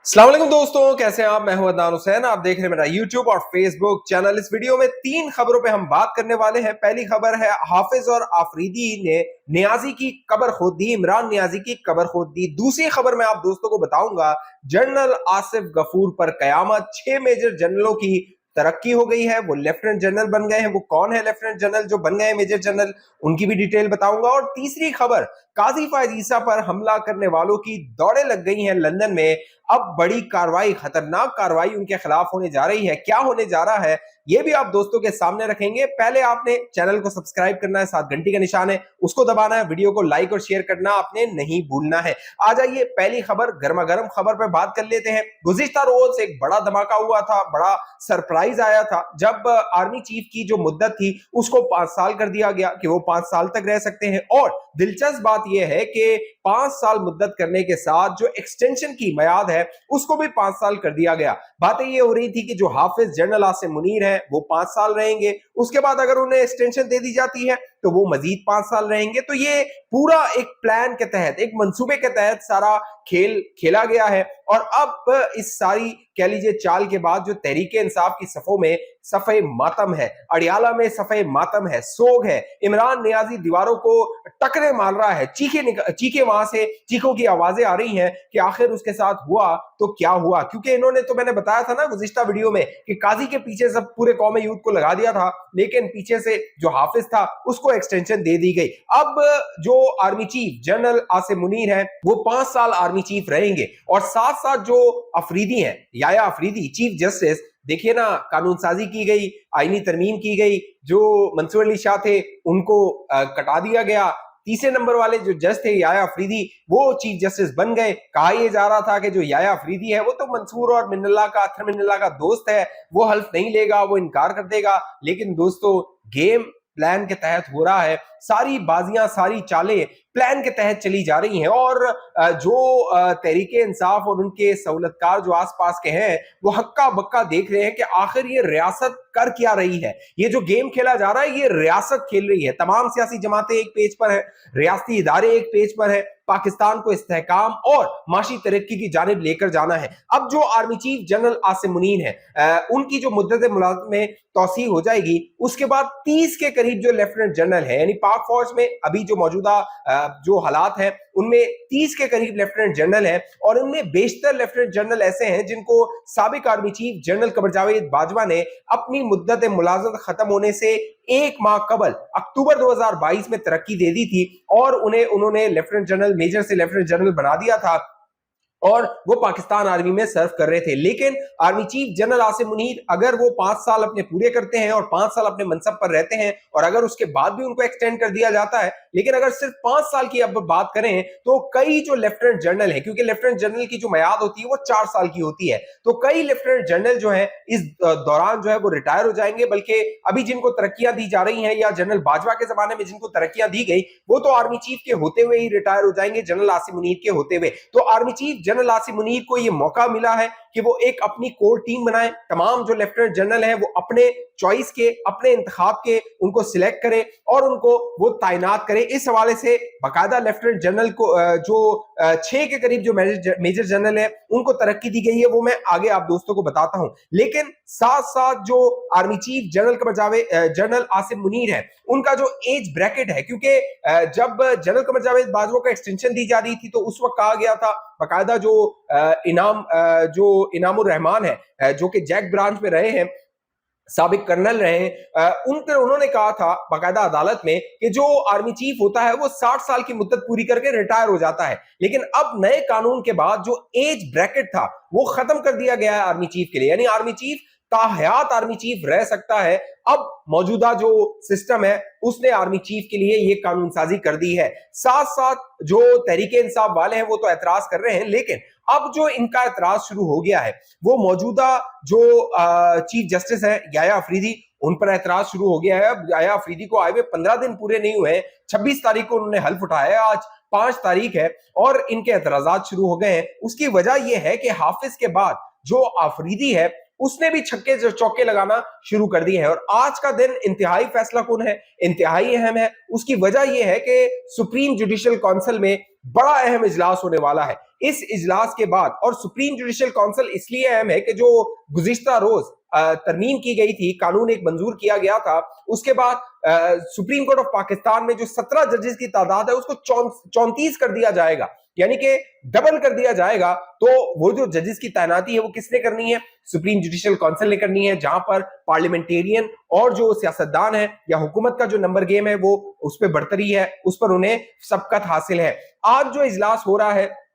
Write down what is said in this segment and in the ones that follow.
अस्सलाम वालेकुम दोस्तों, कैसे हैं आप। मैं हूं अदनान हुसैन। आप देख रहे हैं मेरा यूट्यूब और फेसबुक चैनल। इस वीडियो में 3 खबरों पे हम बात करने वाले हैं। पहली खबर है हाफिज और आफरीदी ने नियाजी की कब्र खोद दी, इमरान नियाजी की कब्र खोद दी। दूसरी खबर मैं आप दोस्तों को बताऊंगा, जनरल आसिफ गफूर पर कयामत। 6 मेजर जनरलों की तरक्की हो गई है, वो लेफ्टिनेंट जनरल बन गए हैं। वो कौन है लेफ्टिनेंट जनरल जो बन गए मेजर जनरल, उनकी भी डिटेल बताऊंगा। और तीसरी खबर, काजी फायद ईसा पर हमला करने वालों की दौड़ें लग गई हैं लंदन में। अब बड़ी कार्रवाई, खतरनाक कार्रवाई उनके खिलाफ होने जा रही है। क्या होने जा रहा है ये भी आप दोस्तों के सामने रखेंगे। पहले आपने चैनल को सब्सक्राइब करना है, साथ घंटी का निशान है उसको दबाना है, वीडियो को लाइक और शेयर करना आपने नहीं भूलना है। आ जाइए पहली खबर, गर्मा गर्म खबर पे बात कर लेते हैं। गुज़िश्ता रोज एक बड़ा धमाका हुआ था, बड़ा सरप्राइज आया था जब आर्मी चीफ की जो मुद्दत थी उसको 5 साल कर दिया गया कि वो 5 साल तक रह सकते हैं। और दिलचस्प बात यह है कि 5 साल मुद्दत करने के साथ जो एक्सटेंशन की मियाद है उसको भी 5 साल कर दिया गया। बातें ये हो रही थी कि जो हाफिज जनरल आसिम मुनीर है वो 5 साल रहेंगे, उसके बाद अगर उन्हें एक्सटेंशन दे दी जाती है तो वो मजीद 5 साल रहेंगे। तो ये पूरा एक प्लान के तहत, एक मंसूबे के तहत सारा खेल खेला गया है। और अब इस सारी कह लीजिए चाल के बाद जो तहरीके इंसाफ की सफों में सफे मातम है, अड़ियाला में सफे मातम है, सोग है। इमरान नियाजी दीवारों को टकरे मार रहा है, चीखे वहां से चीखों की आवाजें आ रही हैं कि आखिर उसके साथ हुआ तो क्या हुआ। क्योंकि इन्होंने, तो मैंने बताया था ना गुज़िश्ता वीडियो में कि काजी के पीछे सब पूरे कौम यूथ को लगा दिया था, लेकिन पीछे से जो हाफिज था उसको एक्सटेंशन दे दी गई। अब जो army chief general Asim Munir है वो 5 साल आर्मी चीफ रहेंगे। और साथ साथ जो अफरीदी हैं, याया अफरीदी चीफ जस्टिस, देखिए ना, कानून साजी की गई, आईनी तरमीम की गई। जो मंसूर अली शाह थे उनको कटा दिया गया। तीसरे नंबर वाले जो जज थे याया अफरीदी, वो चीफ जस्टिस बन गए। कहा यह जा रहा था कि जो याया अफरीदी है वो तो मंसूर और मिन्नल्लाह का, अख्तर मिन्नल्लाह का दोस्त है, वो हल्फ नहीं लेगा, वो इनकार कर देगा। लेकिन दोस्तों गेम प्लान के तहत हो रहा है, सारी बाजियां, सारी चालें प्लान के तहत चली जा रही हैं। और जो तहरीके इंसाफ और उनके सहूलतकार जो आसपास के हैं वो हक्का बक्का देख रहे हैं कि आखिर ये रियासत कर क्या रही है। ये जो गेम खेला जा रहा है ये रियासत खेल रही है। तमाम सियासी जमातें एक पेज पर है, रियासती इदारे एक पेज पर है, पाकिस्तान को इस्तेहकाम और माशी तरक्की की जानिब लेकर जाना है। अब जो army chief general Asim Munir है उनकी जो मुद्दत मुलाज़मत में तौसी हो जाएगी, उसके बाद 30 के करीब जो लेफ्टिनेंट जनरल है, यानी पाक फौज में अभी जो मौजूदा जो हालात हैं उनमें 30 के करीब लेफ्टिनेंट जनरल हैं। और उनमें बेशतर लेफ्टिनेंट जनरल ऐसे हैं जिनको साबिक army chief general Qamar Javed Bajwa ने अपनी मुद्दत मुलाज़मत खत्म होने से 1 माह कबल अक्टूबर 2022 में तरक्की दे दी थी और उन्होंने लेफ्टिनेंट जनरल, मेजर से लेफ्टिनेंट जनरल बना दिया था और वो पाकिस्तान आर्मी में सर्व कर रहे थे। लेकिन army chief general Asim Munir अगर वो 5 साल अपने पूरे करते हैं और 5 साल अपने मनसब पर रहते हैं और अगर उसके बाद भी उनको एक्सटेंड कर दिया जाता है, लेकिन अगर सिर्फ 5 साल की अब बात करें तो कई जो लेफ्टिनेंट जनरल है, क्योंकि लेफ्टिनेंट जनरल की जो मियाद होती है वो 4 साल की होती है, तो कई लेफ्टिनेंट जनरल जो है इस दौरान जो है वो रिटायर हो जाएंगे। बल्कि अभी जिनको तरक्कियां दी जा रही हैं या जनरल बाजवा के जमाने में जिनको तरक्कियां दी गई वो तो आर्मी चीफ के होते हुए ही रिटायर हो जाएंगे, जनरल आसिम मुनीर के होते हुए। तो army chief general Asim Munir को यह मौका मिला है कि वो एक अपनी कोर टीम बनाए। तमाम जो लेफ्टिनेंट जनरल हैं वो अपने चॉइस के, अपने इंतखाब के उनको सिलेक्ट करें और उनको वो तैनात करें। इस हवाले से बाकायदा लेफ्टिनेंट जनरल को जो 6 के करीब जो मेजर जनरल है उनको तरक्की दी गई है, वो मैं आगे आप दोस्तों को बताता हूं। लेकिन साथ साथ जो army chief general Asim Munir है उनका जो एज ब्रैकेट है, क्योंकि जब जनरल कमर जावेद बाजवा को एक्सटेंशन दी जा रही थी तो उस वक्त कहा गया था, बाकायदा जो इनामुर रहमान है जो कि जैक ब्रांच में रहे हैं, साबिक कर्नल रहे हैं, उन्होंने कहा था बाकायदा अदालत में कि जो आर्मी चीफ होता है वो 60 साल की मुद्दत पूरी करके रिटायर हो जाता है। लेकिन अब नए कानून के बाद जो एज ब्रैकेट था वो खत्म कर दिया गया है आर्मी चीफ के लिए, यानी आर्मी चीफ ताहयात आर्मी चीफ रह सकता है। अब मौजूदा जो सिस्टम है उसने आर्मी चीफ के लिए ये कानून साजी कर दी है। साथ साथ जो तहरीके इंसाफ वाले हैं वो तो एतराज कर रहे हैं, लेकिन अब जो इनका एतराज शुरू हो गया है वो मौजूदा जो चीफ जस्टिस है याया अफरीदी, उन पर एतराज शुरू हो गया है। अब याया अफरीदी को आए हुए 15 दिन पूरे नहीं हुए हैं, 26 तारीख को उन्होंने हल्फ उठाया है, आज 5 तारीख है और इनके एतराजात शुरू हो गए हैं। उसकी वजह यह है कि हाफिज के बाद जो अफरीदी है उसने भी छक्के चौके लगाना शुरू कर दिए हैं। और आज का दिन इंतहाई फैसला कुन है, इंतहाई अहम है। उसकी वजह यह है कि सुप्रीम जुडिशियल काउंसिल में बड़ा अहम इजलास होने वाला है। इस इजलास के बाद, और सुप्रीम जुडिशियल काउंसिल इसलिए अहम है कि जो गुज़िश्ता रोज तरमीम की गई थी, कानून एक मंजूर किया गया था, उसके बाद सुप्रीम कोर्ट ऑफ पाकिस्तान में जो 17 जजेस की तादाद है उसको 34 कर दिया जाएगा, यानी कि डबल कर दिया जाएगा। तो वो जो जजेस की तैनाती है वो किसने करनी है? सुप्रीम जुडिशियल काउंसिल ने करनी है, जहां पर पार्लियामेंटेरियन और जो सियासतदान है या हुकूमत का जो नंबर गेम है वो उस पर बढ़तरी है, उस पर उन्हें सबकत हासिल है। आज जो इजलास हो रहा है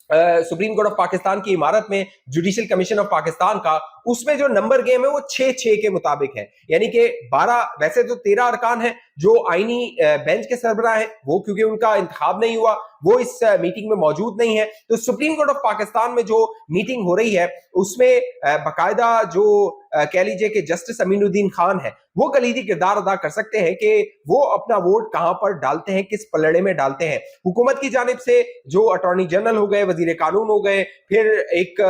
सुप्रीम कोर्ट ऑफ पाकिस्तान की इमारत में, जुडिशियल कमीशन ऑफ पाकिस्तान का, उसमें जो नंबर गेम है वो 6-6 के मुताबिक है, यानी कि 12, वैसे तो 13 अरकान है जो आईनी बेंच के सरबराह है, वो क्योंकि उनका इंतखाब नहीं हुआ वो इस मीटिंग में मौजूद नहीं है। तो सुप्रीम कोर्ट ऑफ पाकिस्तान में जो मीटिंग हो रही है उसमें बाकायदा जो कह लीजिए कि जस्टिस अमीनुद्दीन खान है वो कलीदी किरदार अदा कर सकते हैं कि वो अपना वोट कहां पर डालते हैं, किस पलड़े में डालते हैं। हुकूमत की जानिब से जो अटॉर्नी जनरल हो गए, वजीर कानून हो गए, फिर एक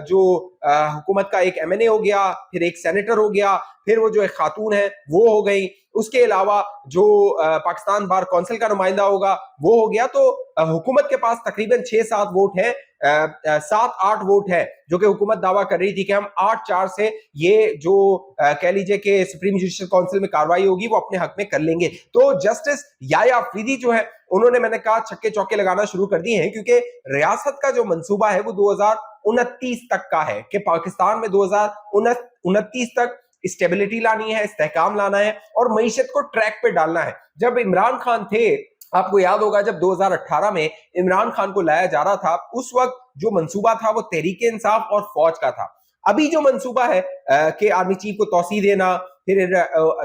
जो हुकूमत का एक एमएनए हो गया, फिर एक सेनेटर हो गया, फिर वो जो एक खातून है वो हो गई, उसके अलावा जो पाकिस्तान बार काउंसिल का नुमाइंदा होगा वो हो गया। तो हुकूमत के पास तकरीबन 6-7 वोट है, 7-8 वोट है, जो कि हुकूमत दावा कर रही थी कि हम 8-4 से ये जो कह लीजिए कि सुप्रीम जुडिशियल काउंसिल में कार्रवाई होगी वो अपने हक में कर लेंगे। तो जस्टिस याया अफरीदी जो है उन्होंने, मैंने कहा, छक्के चौके लगाना शुरू कर दिए हैं, क्योंकि रियासत का जो मंसूबा है वो 2029 तक का है कि पाकिस्तान में 2029 तक स्टेबिलिटी लानी है, इस्तेहकाम लाना है और मईशत को ट्रैक पे डालना है। जब इमरान खान थे, आपको याद होगा, जब 2018 में इमरान खान को लाया जा रहा था, उस वक्त जो मंसूबा था वो तहरीक इंसाफ और फौज का था। अभी जो मंसूबा है कि आर्मी चीफ को तौसीह देना, फिर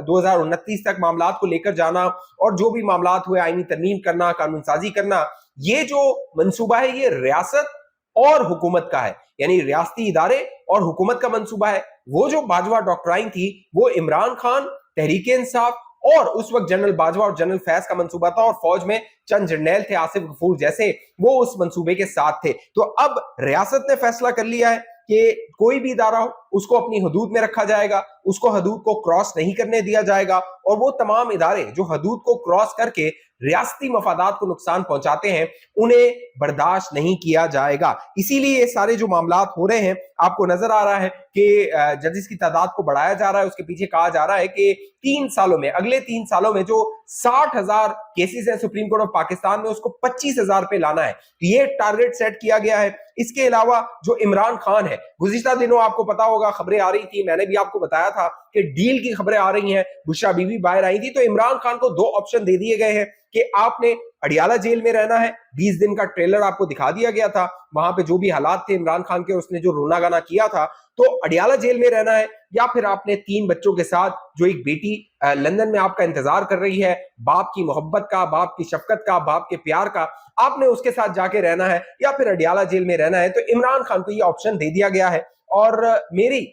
2029 तक मामलात को लेकर जाना और जो भी मामलात हुए आईनी तरमीम करना, कानून साजी करना, ये जो मंसूबा है ये रियासत और हुकूमत का है, यानी रियासती इदारे और हुकूमत का मंसूबा है। वो जो बाजवा डॉक्ट्राइन थी वो इमरान खान, तहरीक इंसाफ और उस वक्त जनरल बाजवा और जनरल फैज का मंसूबा था, और फौज में चंद जर्नैल थे, आसिफ गफूर जैसे, वो उस मंसूबे के साथ थे। तो अब रियासत ने फैसला कर लिया है कि कोई भी इदारा हो उसको अपनी हदूद में रखा जाएगा, उसको हदूद को क्रॉस नहीं करने दिया जाएगा, और वो तमाम इदारे जो हदूद को क्रॉस करके रियासती मफादात को नुकसान पहुंचाते हैं उन्हें बर्दाश्त नहीं किया जाएगा। इसीलिए ये सारे जो मामलात हो रहे हैं, आपको नजर आ रहा है कि जजेस की तादाद को बढ़ाया जा रहा है। उसके पीछे कहा जा रहा है कि 3 सालों में, अगले 3 सालों में जो 60,000 केसेस हैं सुप्रीम कोर्ट ऑफ पाकिस्तान में, उसको 25,000 पे लाना है। ये टारगेट सेट किया गया है। इसके अलावा जो इमरान खान है, गुज़िश्ता दिनों आपको पता होगा खबरें आ रही थी, मैंने भी आपको बताया था कि डील की खबरें आ रही हैं, बुशरा बीवी बाहर आई थी, तो इमरान खान को 2 ऑप्शन दे दिए गए हैं कि आपने अडियाला जेल में रहना है। 20 दिन का ट्रेलर आपको दिखा दिया गया था, वहां पे जो भी हालात थे इमरान खान के, उसने जो रोना गाना किया था, तो अडियाला जेल में रहना है, या फिर आपने 3 बच्चों के साथ, जो एक बेटी लंदन में आपका इंतजार कर रही है, बाप की मोहब्बत का, बाप की शफकत का, बाप के प्यार का, आपने उसके साथ जाके रहना है, या फिर अडियाला जेल में रहना है। तो इमरान खान को ये ऑप्शन दे दिया गया है, और मेरी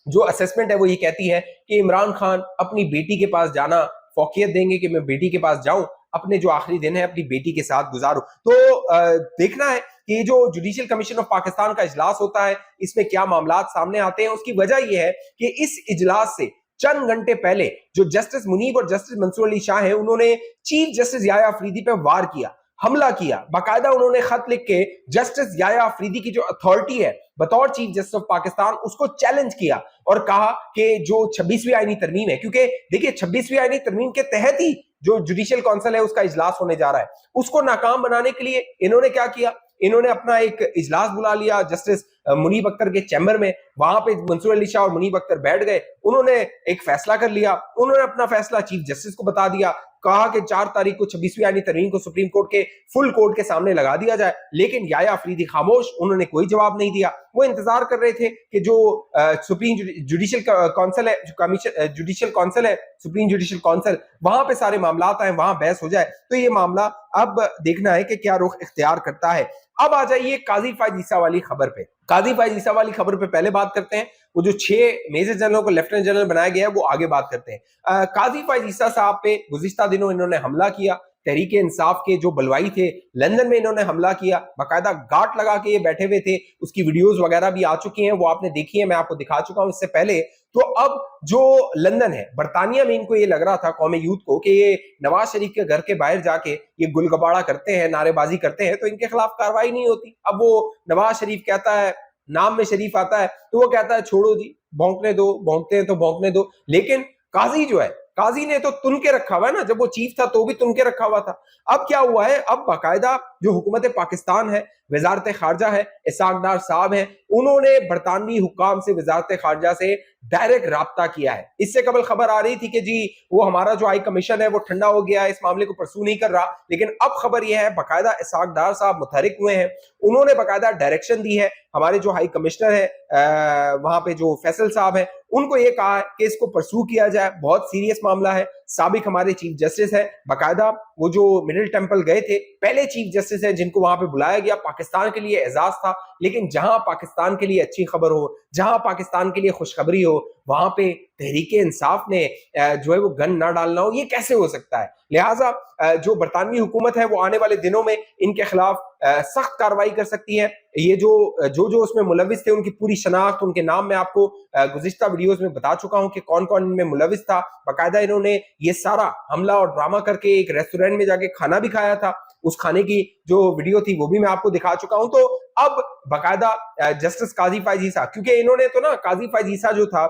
जो असेसमेंट है वो ये कहती है कि इमरान खान अपनी बेटी के पास जाना फौकियत देंगे कि मैं बेटी के पास जाऊं, अपने जो आखिरी दिन है अपनी बेटी के साथ गुजारूं। तो देखना है कि जो जुडिशियल कमीशन ऑफ पाकिस्तान का इजलास होता है इसमें क्या मामलात सामने आते हैं। उसकी वजह यह है कि इस इजलास से चंद घंटे पहले जो जस्टिस मुनीब और जस्टिस मंसूर अली शाह है, उन्होंने चीफ जस्टिस याया अफरीदी पे वार किया, हमला किया। बाकायदा उन्होंने खत लिख के जस्टिस याया अफरीदी की जो अथॉरिटी है बतौर चीफ जस्टिस ऑफ पाकिस्तान, उसको चैलेंज किया और कहा कि जो 26वीं आईनी तरमीम है, क्योंकि देखिए 26वीं आईनी तरमीम के तहत ही जो जुडिशियल काउंसिल है उसका इजलास होने जा रहा है, उसको नाकाम बनाने के लिए इन्होंने क्या किया, इन्होंने अपना एक इजलास बुला लिया जस्टिस मुनीब अख्तर के चैम्बर में। वहां पे मंसूर अली शाह और मुनीब अख्तर बैठ गए, उन्होंने एक फैसला कर लिया, उन्होंने अपना फैसला चीफ जस्टिस को बता दिया, कहा कि 4 तारीख को 26वीं आईनी तरमीम को सुप्रीम कोर्ट के फुल कोर्ट के सामने लगा दिया जाए। लेकिन याया अफरीदी खामोश, उन्होंने कोई जवाब नहीं दिया। वो इंतजार कर रहे थे कि जो सुप्रीम जुडिशियल काउंसिल है, जो कमीशन जुडिशियल काउंसिल है, सुप्रीम जुडिशियल काउंसिल, वहां पे सारे मामलात आए, वहां बहस हो जाए। तो ये मामला अब देखना है कि क्या रुख इख्तियार करता है। अब आ जाइए काजी फायज ईसा वाली खबर पे। काजी फायज ईसा वाली खबर पे पहले बात करते हैं। वो जो 6 मेजर जनरलों को लेफ्टिनेंट जनरल बनाया गया है वो आगे बात करते हैं। काजी फायज ईसा साहब पे गुज़िश्ता दिनों इन्होंने हमला किया, तहरीक इंसाफ के जो बलवाई थे, लंदन में इन्होंने हमला किया, बाकायदा गार्ड लगा के ये बैठे हुए थे, उसकी वीडियोस वगैरह भी आ चुकी हैं, वो आपने देखी है, मैं आपको दिखा चुका हूं इससे पहले। तो अब जो लंदन है, बरतानिया में इनको ये लग रहा था कौमी यूथ को कि ये नवाज शरीफ के घर के बाहर जाके ये गुलगबाड़ा करते हैं, नारेबाजी करते हैं, तो इनके खिलाफ कार्रवाई नहीं होती। अब वो नवाज शरीफ कहता है, नाम में शरीफ आता है, तो वो कहता है छोड़ो जी, भौंकने दो, भौंकते हैं तो भौंकने दो। लेकिन काजी जो है, काजी ने तो तुन के रखा हुआ है ना, जब वो चीफ था तो भी तुन के रखा हुआ था। अब क्या हुआ है, अब बाकायदा जो हुकूमत पाकिस्तान है, वजारत खारजा है, इसाक डार साहब है, उन्होंने बरतानवी हुक्काम से, वजारत खारजा से डायरेक्ट राब्ता किया है। इससे कबल खबर आ रही थी कि जी वो हमारा जो हाई कमीशन है वो ठंडा हो गया है, इस मामले को परसू नहीं कर रहा, लेकिन अब खबर यह है बाकायदा इसाक डार साहब मुतहरिक हुए हैं, उन्होंने बाकायदा डायरेक्शन दी है, हमारे जो हाई कमिश्नर है वहां पे जो फैसल साहब है, उनको ये कहा है कि इसको परसू किया जाए, बहुत सीरियस मामला है। साबिक हमारे चीफ जस्टिस है, बाकायदा वो जो मिडिल टेंपल गए थे, पहले चीफ जस्टिस है जिनको वहां पे बुलाया गया, पाकिस्तान के लिए एजाज था, लेकिन जहां पाकिस्तान के लिए अच्छी खबर हो, जहां पाकिस्तान के लिए खुशखबरी हो, वहां पे तहरीक इंसाफ ने जो है वो गन ना डालना हो, ये कैसे हो सकता है। लिहाजा जो बरतानवी हुकूमत है वो आने वाले दिनों में इनके खिलाफ सख्त कार्रवाई कर सकती है। ये जो उसमें मुलविस थे, उनकी पूरी शनाख्त, उनके नाम मैं आपको गुज़िश्ता वीडियोस में बता चुका हूं कि कौन कौन इनमें मुलविस था। बाकायदा इन्होंने ये सारा हमला और ड्रामा करके एक रेस्टोरेंट में जाके खाना भी खाया था, उस खाने की जो वीडियो थी वो भी मैं आपको दिखा चुका हूं। तो अब बाकायदा जस्टिस काजी फायज ईसा, क्योंकि इन्होंने तो ना, काजी फायज ईसा जो था,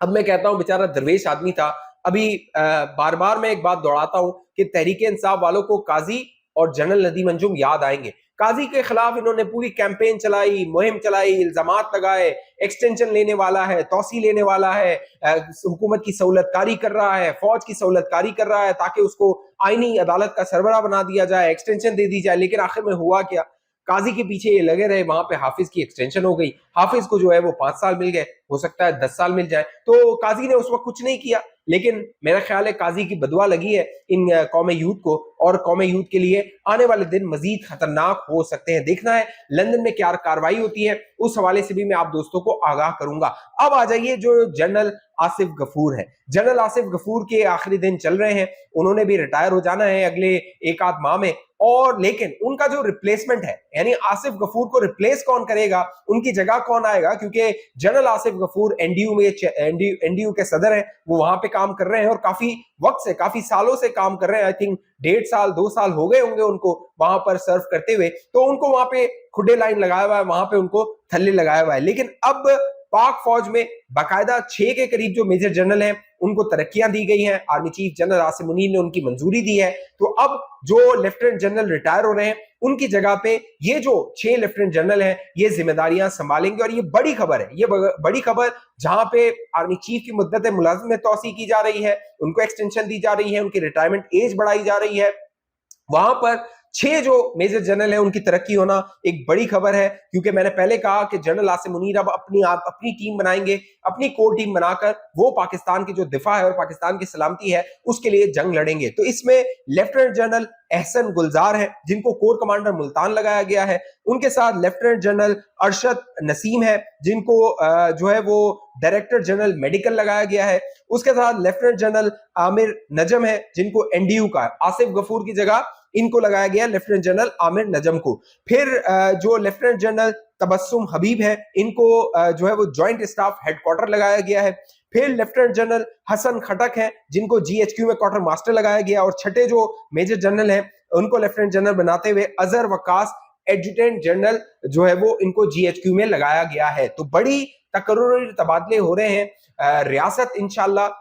अब मैं कहता हूं बेचारा दरवेश आदमी था। अभी बार बार मैं एक बात दोहराता हूं कि तहरीक इंसाफ वालों को काजी और जनरल नदीम अंजुम याद आएंगे। काजी के खिलाफ इन्होंने पूरी कैंपेन चलाई, मुहिम चलाई, इल्जामात लगाए, एक्सटेंशन लेने वाला है, तौसी लेने वाला है, हुकूमत की सहूलतकारी कर रहा है, फौज की सहूलतकारी कर रहा है ताकि उसको आईनी अदालत का सरबराह बना दिया जाए, एक्सटेंशन दे दी जाए। लेकिन आखिर में हुआ क्या, काजी के पीछे ये लगे रहे, वहां पे हाफिज की एक्सटेंशन हो गई, हाफिज को जो है वो 5 साल मिल गए, हो सकता है 10 साल मिल जाए। तो काजी ने उस वक्त कुछ नहीं किया, लेकिन मेरा ख्याल है काजी की बदुआ लगी है इन कौम यूथ को, और कौम यूथ के लिए आने वाले दिन मजीद खतरनाक हो सकते हैं। देखना है लंदन में क्या कार्रवाई होती है, उस हवाले से भी मैं आप दोस्तों को आगाह करूंगा। अब आ जाइए जो जनरल आसिफ गफूर है। जनरल आसिफ गफूर के आखिरी दिन चल रहे हैं, उन्होंने भी रिटायर हो जाना है अगले एक आध माह में, और लेकिन उनका जो रिप्लेसमेंट है, यानी आसिफ गफूर को रिप्लेस कौन करेगा, उनकी जगह कौन आएगा, क्योंकि जनरल आसिफ गफूर एनडीयू के सदर हैं, वो वहां पे काम कर रहे हैं और काफी वक्त से, काफी सालों से काम कर रहे हैं। आई थिंक 1.5 साल 2 साल हो गए होंगे उनको वहां पर सर्व करते हुए, तो उनको वहां पे खुडे लाइन लगाया हुआ है, वहां पे उनको थल्ले लगाया हुआ है। लेकिन अब पाक फौज में बाकायदा 6 के करीब जो मेजर जनरल हैं उनको तरक्कियां दी गई हैं, army chief general Asim Munir ने उनकी मंजूरी दी है। तो अब जो लेफ्टिनेंट जनरल रिटायर हो रहे हैं, उनकी जगह पे ये जो 6 लेफ्टिनेंट जनरल हैं ये जिम्मेदारियां संभालेंगे। और ये बड़ी खबर है, ये बड़ी खबर, जहां पे आर्मी चीफ की मुद्दत मुलाजिम में तौसी की जा रही है, उनको एक्सटेंशन दी जा रही है, उनकी रिटायरमेंट एज बढ़ाई जा रही है, वहां पर 6 जो मेजर जनरल हैं उनकी तरक्की होना एक बड़ी खबर है। क्योंकि मैंने पहले कहा कि जनरल आसिम मुनीर अब अपनी टीम बनाएंगे, अपनी कोर टीम बनाकर वो पाकिस्तान की जो दिफा है और पाकिस्तान की सलामती है उसके लिए जंग लड़ेंगे। तो इसमें लेफ्टिनेंट जनरल एहसन गुलजार है, जिनको कोर कमांडर मुल्तान लगाया गया है, उनके साथ लेफ्टिनेंट जनरल अरशद नसीम है, जिनको जो है वो डायरेक्टर जनरल मेडिकल लगाया गया है, उसके साथ लेफ्टिनेंट जनरल आमिर नजम है, जिनको एनडीयू का, आसिफ गफूर की जगह इनको लगाया गया लेफ्टिनेंट जनरल आमिर नजम को। फिर जो लेफ्टिनेंट जनरल तबस्सुम हबीब है, इनको जो है वो जॉइंट स्टाफ हेडक्वार्टर लगाया गया है। फिर लेफ्टिनेंट जनरल हसन खटक है, जिनको जीएचक्यू में क्वार्टर मास्टर लगाया गया। और छठे जो मेजर जनरल हैं उनको लेफ्टिनेंट जनरल बनाते हुए अजहर वक्कास एडजुटेंट जनरल जो है वो इनको जीएचक्यू में लगाया गया है। तो बड़ी तकर्रुरी तबादले हो रहे हैं। रियासत इंशाल्लाह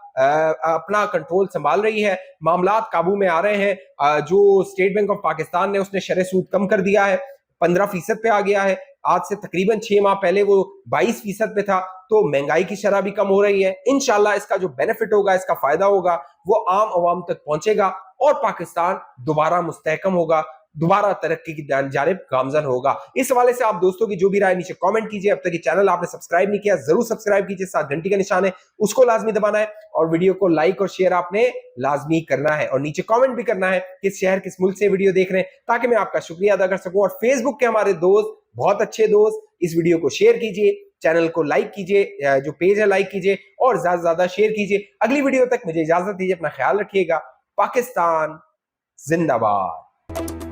अपना कंट्रोल संभाल रही है, मामलात काबू में आ रहे हैं। जो स्टेट बैंक ऑफ पाकिस्तान ने उसने शरह सूद कम कर दिया है, 15% पे आ गया है। आज से तकरीबन 6 माह पहले वो 22% पे था। तो महंगाई की शरह भी कम हो रही है। इंशाल्लाह इसका जो बेनिफिट होगा, इसका फायदा होगा, वो आम आवाम तक पहुंचेगा और पाकिस्तान दोबारा मुस्तहकम होगा, दोबारा तरक्की की जानिब गामजन होगा। इस हवाले से आप दोस्तों की जो भी राय नीचे कमेंट कीजिए। अब तक ये चैनल आपने सब्सक्राइब नहीं किया, जरूर सब्सक्राइब कीजिए, साथ घंटी का निशान है उसको लाजमी दबाना है, और वीडियो को लाइक और शेयर आपने लाजमी करना है, और नीचे कमेंट भी करना है किस शहर किस मुल्क से वीडियो देख रहे हैं, ताकि मैं आपका शुक्रिया अदा कर सकूं। और फेसबुक के हमारे दोस्त, बहुत अच्छे दोस्त, इस वीडियो को शेयर कीजिए, चैनल को लाइक कीजिए, जो पेज है लाइक कीजिए और ज्यादा से ज्यादा शेयर कीजिए। अगली वीडियो तक मुझे इजाजत दीजिए, अपना ख्याल रखिएगा। पाकिस्तान जिंदाबाद।